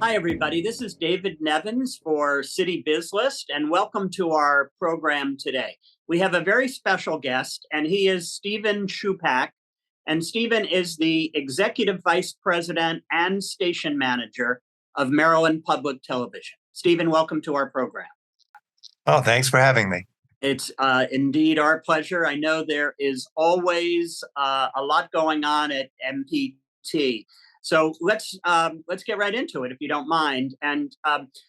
Hi, everybody. This is David Nevins for Citybiz List, and welcome to our program today. We have a very special guest, and he is Stephen Schupak. And Stephen is the Executive Vice President and Station Manager of Maryland Public Television. Stephen, welcome to our program. Oh, thanks for having me. It's indeed our pleasure. I know there is always a lot going on at MPT. So let's get right into it, if you don't mind. And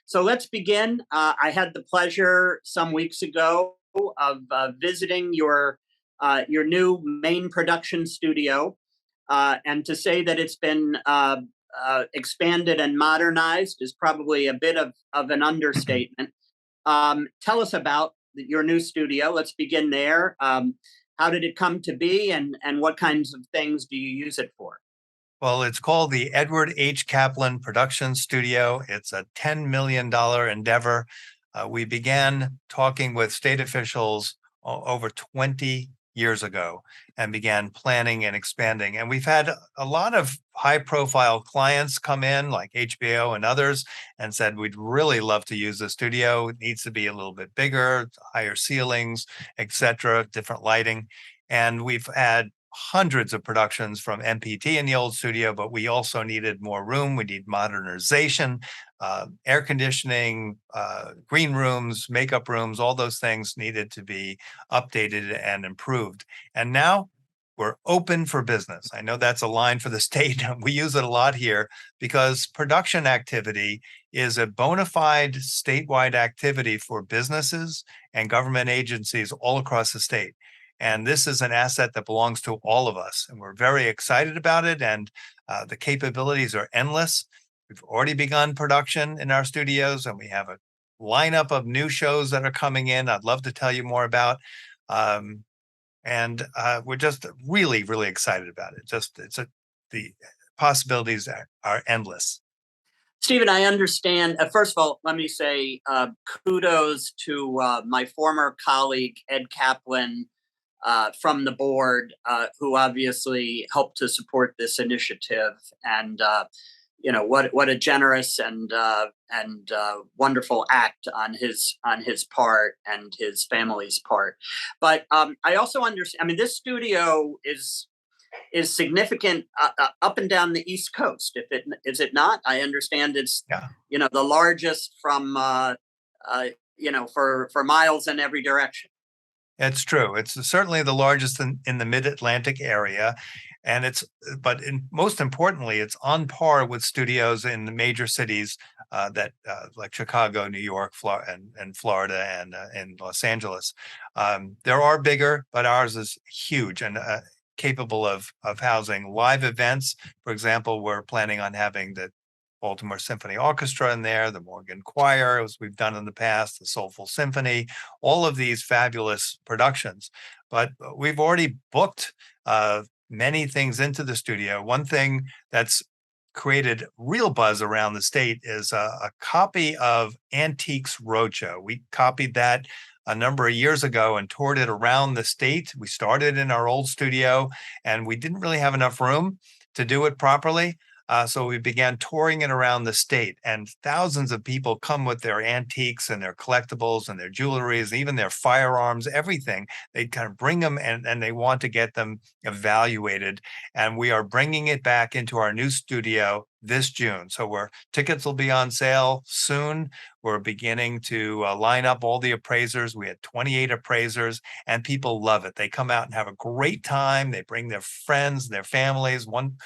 so let's begin. I had the pleasure some weeks ago of visiting your new main production studio, and to say that it's been expanded and modernized is probably a bit of an understatement. Tell us about your new studio. Let's begin there. How did it come to be, and what kinds of things do you use it for? Well, it's called the Edward H. Kaplan Production Studio. It's a $10 million endeavor. We began talking with state officials over 20 years ago and began planning and expanding. And we've had a lot of high-profile clients come in, like HBO and others, and said, we'd really love to use the studio. It needs to be a little bit bigger, higher ceilings, etc., different lighting. And we've had hundreds of productions from MPT in the old studio, but we also needed more room. We need modernization, air conditioning, green rooms, makeup rooms, all those things needed to be updated and improved. And now we're open for business. I know that's a line for the state. We use it a lot here because production activity is a bona fide statewide activity for businesses and government agencies all across the state. And this is an asset that belongs to all of us. And we're very excited about it. And the capabilities are endless. We've already begun production in our studios, and we have a lineup of new shows that are coming in. I'd love to tell you more about. And we're just really, really excited about it. The possibilities are endless. Stephen, I understand. First of all, let me say kudos to my former colleague, Ed Kaplan, from the board, who obviously helped to support this initiative. And what a generous and wonderful act on his part and his family's part. But I also understand. I mean, this studio is significant up and down the East Coast. If it is it not? I understand it's the largest from for miles in every direction. It's true. It's certainly the largest in the mid-Atlantic area. And most importantly, it's on par with studios in the major cities like Chicago, New York, and Florida, and Los Angeles. There are bigger, but ours is huge and capable of housing live events. For example, we're planning on having the Baltimore Symphony Orchestra in there, the Morgan Choir, as we've done in the past, the Soulful Symphony, all of these fabulous productions. But we've already booked many things into the studio. One thing that's created real buzz around the state is a copy of Antiques Roadshow. We copied that a number of years ago and toured it around the state. We started in our old studio, and we didn't really have enough room to do it properly. So we began touring it around the state, and thousands of people come with their antiques and their collectibles and their jewelries, even their firearms, everything. They kind of bring them and they want to get them evaluated. And we are bringing it back into our new studio this June. So tickets will be on sale soon. We're beginning to line up all the appraisers. We had 28 appraisers, and people love it. They come out and have a great time. They bring their friends, their families. One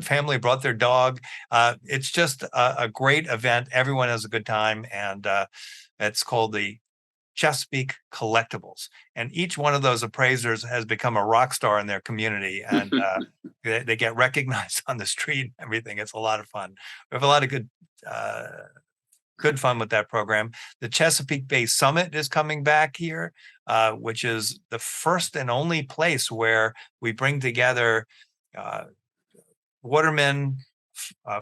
family brought their dog. It's just a great event. Everyone has a good time, and it's called the Chesapeake Collectibles. And each one of those appraisers has become a rock star in their community, and they get recognized on the street and everything. It's a lot of fun. We have a lot of good fun with that program. The Chesapeake Bay Summit is coming back here, which is the first and only place where we bring together watermen,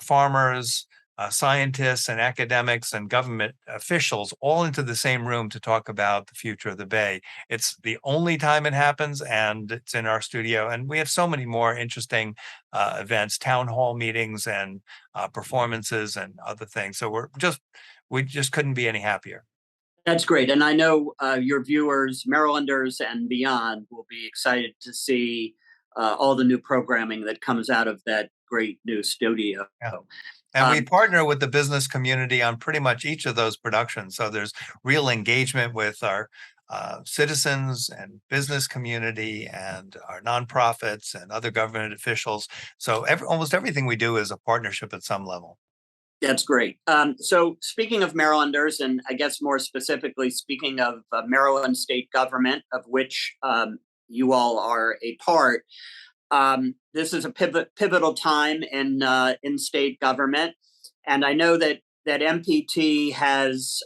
farmers, scientists and academics and government officials all into the same room to talk about the future of the Bay. It's the only time it happens, and it's in our studio. And we have so many more interesting events, town hall meetings, and performances and other things. So we just couldn't be any happier. That's great. And I know your viewers, Marylanders and beyond, will be excited to see all the new programming that comes out of that great new studio. Yeah. And we Um, partner with the business community on pretty much each of those productions. So there's real engagement with our citizens and business community and our nonprofits and other government officials. So almost everything we do is a partnership at some level. that's great. So speaking of Marylanders, and I guess more specifically speaking of Maryland state government, of which you all are a part, this is a pivotal time in state government, and I know that MPT has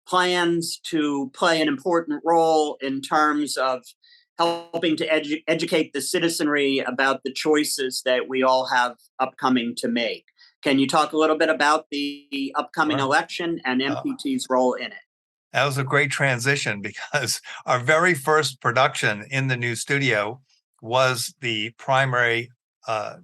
plans to play an important role in terms of helping to educate the citizenry about the choices that we all have upcoming to make. Can you talk a little bit about the upcoming Sure. election and MPT's role in it? That was a great transition because our very first production in the new studio was the primary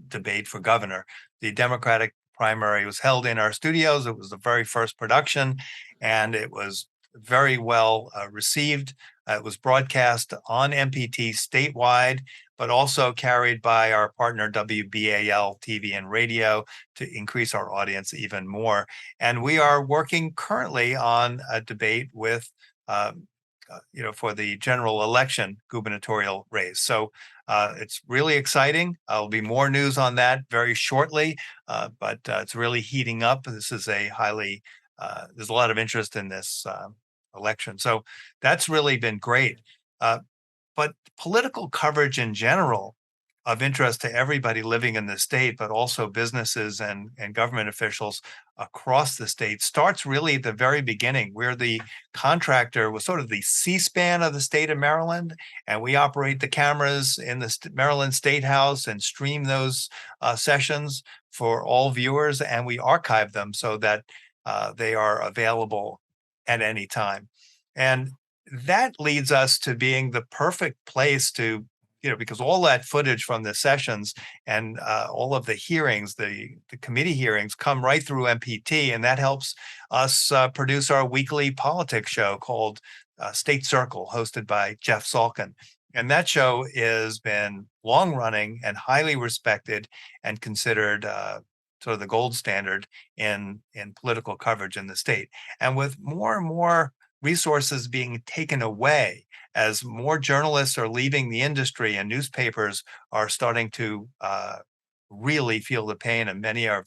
debate for governor. The Democratic primary was held in our studios. It was the very first production, and it was very well received. It was broadcast on MPT statewide, but also carried by our partner WBAL TV and radio to increase our audience even more. And we are working currently on a debate with, for the general election gubernatorial race. So it's really exciting. There'll be more news on that very shortly, but it's really heating up. This is there's a lot of interest in this election. So that's really been great. Uh, but political coverage in general of interest to everybody living in the state, but also businesses and government officials across the state starts really at the very beginning. We're the contractor, was sort of the C-SPAN of the state of Maryland, and we operate the cameras in the Maryland State House and stream those sessions for all viewers, and we archive them so that they are available at any time. And that leads us to being the perfect place to, because all that footage from the sessions and all of the hearings, the committee hearings come right through MPT, and that helps us produce our weekly politics show called State Circle, hosted by Jeff Salkin. And that show has been long running and highly respected and considered sort of the gold standard in political coverage in the state. And with more and more resources being taken away as more journalists are leaving the industry and newspapers are starting to really feel the pain, and many are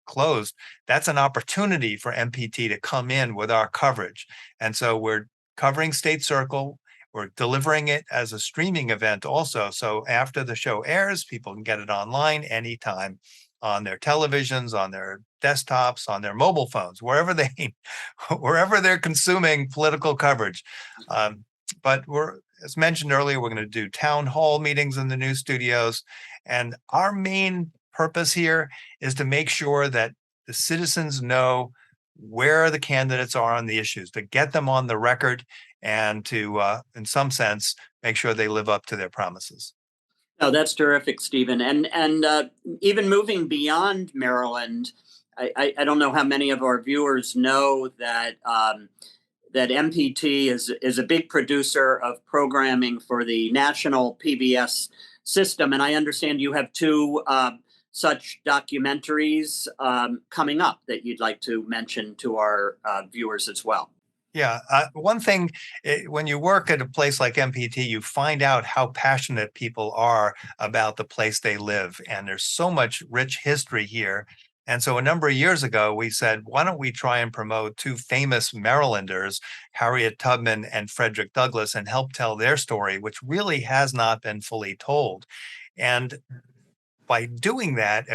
closed, that's an opportunity for MPT to come in with our coverage. And so we're covering State Circle. We're delivering it as a streaming event also. So after the show airs, people can get it online anytime on their televisions, on their desktops, on their mobile phones, wherever they're consuming political coverage. But as mentioned earlier, we're going to do town hall meetings in the new studios. And our main purpose here is to make sure that the citizens know where the candidates are on the issues, to get them on the record and to, in some sense, make sure they live up to their promises. Oh, that's terrific, Stephen. And even moving beyond Maryland, I don't know how many of our viewers know that that MPT is a big producer of programming for the national PBS system, and I understand you have two such documentaries coming up that you'd like to mention to our viewers as well. Yeah. One thing, when you work at a place like MPT, you find out how passionate people are about the place they live. And there's so much rich history here. And so a number of years ago, we said, why don't we try and promote two famous Marylanders, Harriet Tubman and Frederick Douglass, and help tell their story, which really has not been fully told. And by doing that,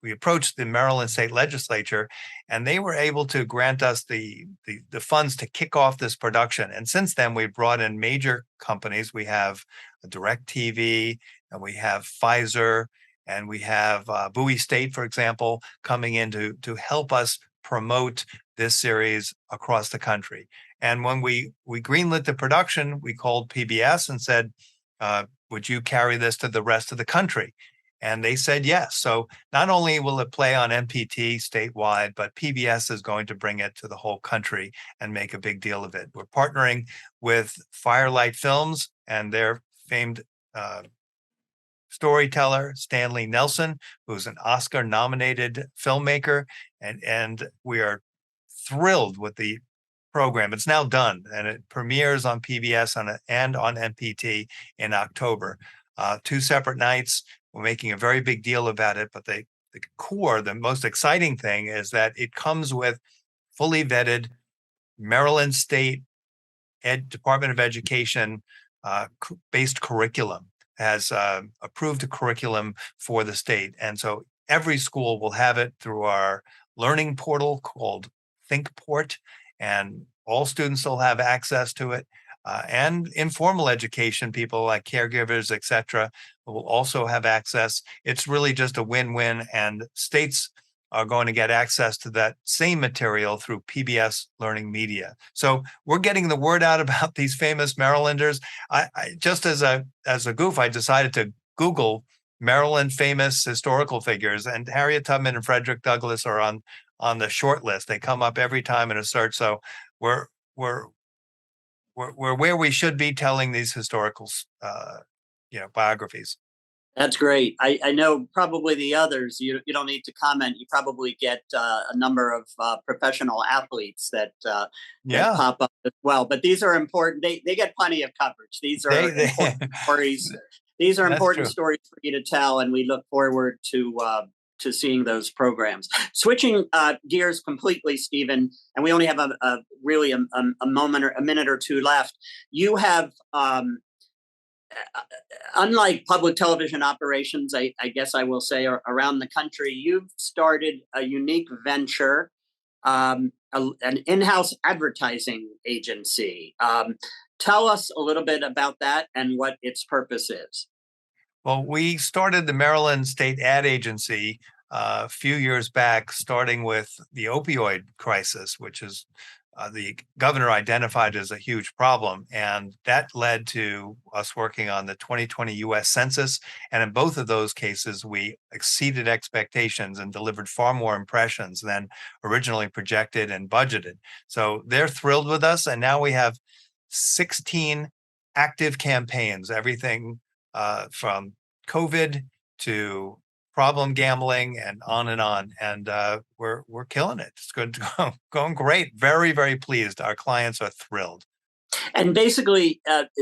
we approached the Maryland State Legislature, and they were able to grant us the funds to kick off this production. And since then, we've brought in major companies. We have DirecTV, and we have Pfizer, And we have Bowie State, for example, coming in to help us promote this series across the country. And when we greenlit the production, we called PBS and said, would you carry this to the rest of the country? And they said yes. So not only will it play on MPT statewide, but PBS is going to bring it to the whole country and make a big deal of it. We're partnering with Firelight Films and their famed storyteller, Stanley Nelson, who's an Oscar-nominated filmmaker, and we are thrilled with the program. It's now done, and it premieres on PBS and on MPT in October. 2 separate nights. We're making a very big deal about it, but the core, the most exciting thing is that it comes with fully vetted Maryland State Department of Education based curriculum, has approved a curriculum for the state. And so every school will have it through our learning portal called ThinkPort, and all students will have access to it. And informal education, people like caregivers, etc., will also have access. It's really just a win-win, and states are going to get access to that same material through PBS Learning Media. So we're getting the word out about these famous Marylanders. I just as a goof, I decided to Google Maryland famous historical figures, and Harriet Tubman and Frederick Douglass are on the short list. They come up every time in a search. So we're where we should be telling these historical biographies. That's great. I know probably the others, you don't need to comment. You probably get a number of professional athletes that pop up as well. But these are important. They get plenty of coverage. These are important stories. These are important stories for you to tell, and we look forward to seeing those programs. Switching gears completely, Stephen, and we only have a moment or a minute or two left. You have unlike public television operations, I guess I will say, around the country, you've started a unique venture, an in-house advertising agency. Tell us a little bit about that and what its purpose is. Well, we started the Maryland State Ad Agency a few years back, starting with the opioid crisis, which is the governor identified as a huge problem. And that led to us working on the 2020 US Census. And in both of those cases, we exceeded expectations and delivered far more impressions than originally projected and budgeted. So they're thrilled with us. And now we have 16 active campaigns, everything from COVID to problem gambling and on. And we're killing it. It's good, going great. Very, very pleased. Our clients are thrilled. And basically,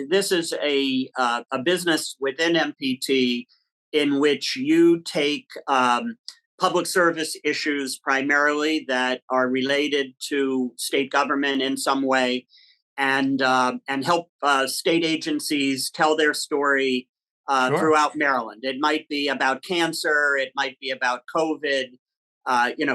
this is a business within MPT in which you take public service issues primarily that are related to state government in some way, and help state agencies tell their story throughout Maryland. It might be about cancer. It might be about COVID.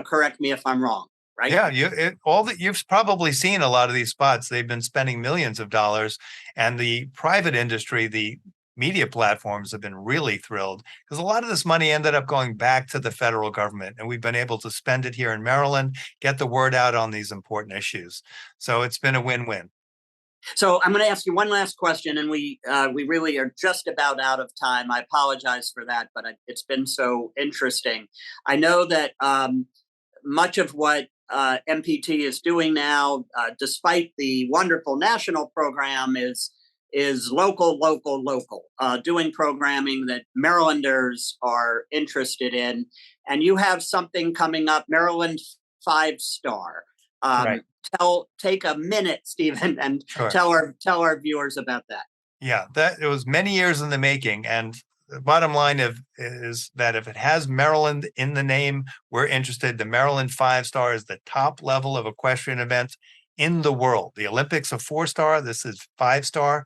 Correct me if I'm wrong. Right? Yeah, you've probably seen a lot of these spots. They've been spending millions of dollars, and the private industry, the media platforms, have been really thrilled because a lot of this money ended up going back to the federal government, and we've been able to spend it here in Maryland, get the word out on these important issues. So it's been a win-win. So I'm going to ask you one last question, and we really are just about out of time. I apologize for that, but it's been so interesting. I know that much of what MPT is doing now, despite the wonderful national program, is local, doing programming that Marylanders are interested in. And you have something coming up, Maryland 5-Star. Right. Take a minute, Stephen, and tell our viewers about that. Yeah, it was many years in the making, and the bottom line is that if it has Maryland in the name, we're interested. The Maryland 5-Star is the top level of equestrian events in the world. The Olympics are 4-star. This is 5-star,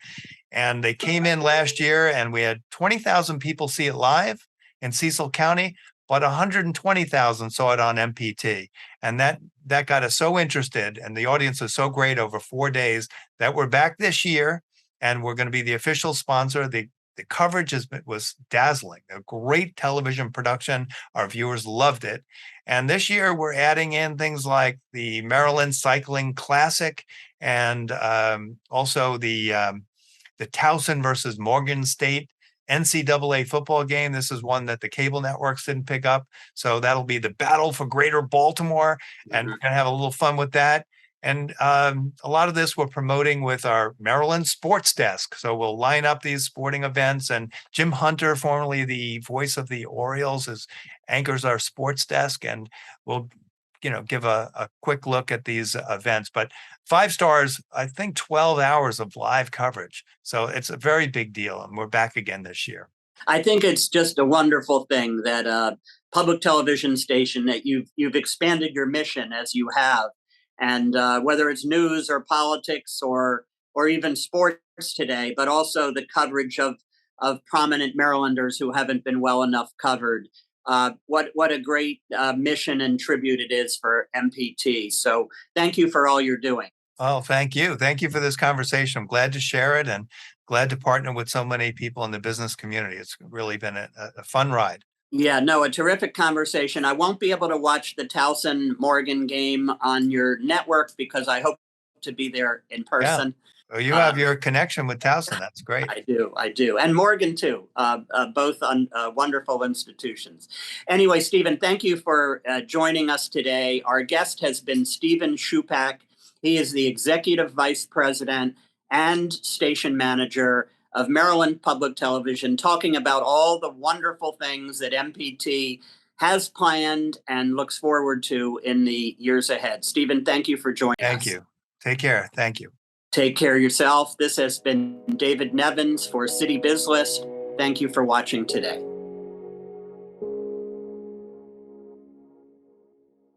and they came in last year, and we had 20,000 people see it live in Cecil County, but 120,000 saw it on MPT. And that got us so interested, and the audience was so great over 4 days that we're back this year, and we're going to be the official sponsor. The the coverage was dazzling. A great television production. Our viewers loved it. And this year we're adding in things like the Maryland Cycling Classic and also the Towson versus Morgan State NCAA football game. This is one that the cable networks didn't pick up. So that'll be the battle for Greater Baltimore. And we're going to have a little fun with that. And a lot of this we're promoting with our Maryland Sports Desk. So we'll line up these sporting events. And Jim Hunter, formerly the voice of the Orioles, anchors our sports desk. And we'll give a quick look at these events. But 5 stars, I think 12 hours of live coverage. So it's a very big deal. And we're back again this year. I think it's just a wonderful thing that public television station that you've expanded your mission as you have. And whether it's news or politics or even sports today, but also the coverage of prominent Marylanders who haven't been well enough covered. What a great mission and tribute it is for MPT. So thank you for all you're doing. Oh, thank you. Thank you for this conversation. I'm glad to share it and glad to partner with so many people in the business community. It's really been a fun ride. Yeah, no, a terrific conversation. I won't be able to watch the Towson Morgan game on your network because I hope to be there in person. Yeah. Well, you have your connection with Towson. That's great. I do. And Morgan too, both on wonderful institutions. Anyway, Stephen, thank you for joining us today. Our guest has been Stephen Schupak. He is the Executive Vice President and Station Manager of Maryland Public Television, talking about all the wonderful things that MPT has planned and looks forward to in the years ahead. Stephen, thank you for joining us. Thank you. Take care. Thank you. Take care of yourself. This has been David Nevins for Citybiz List. Thank you for watching today.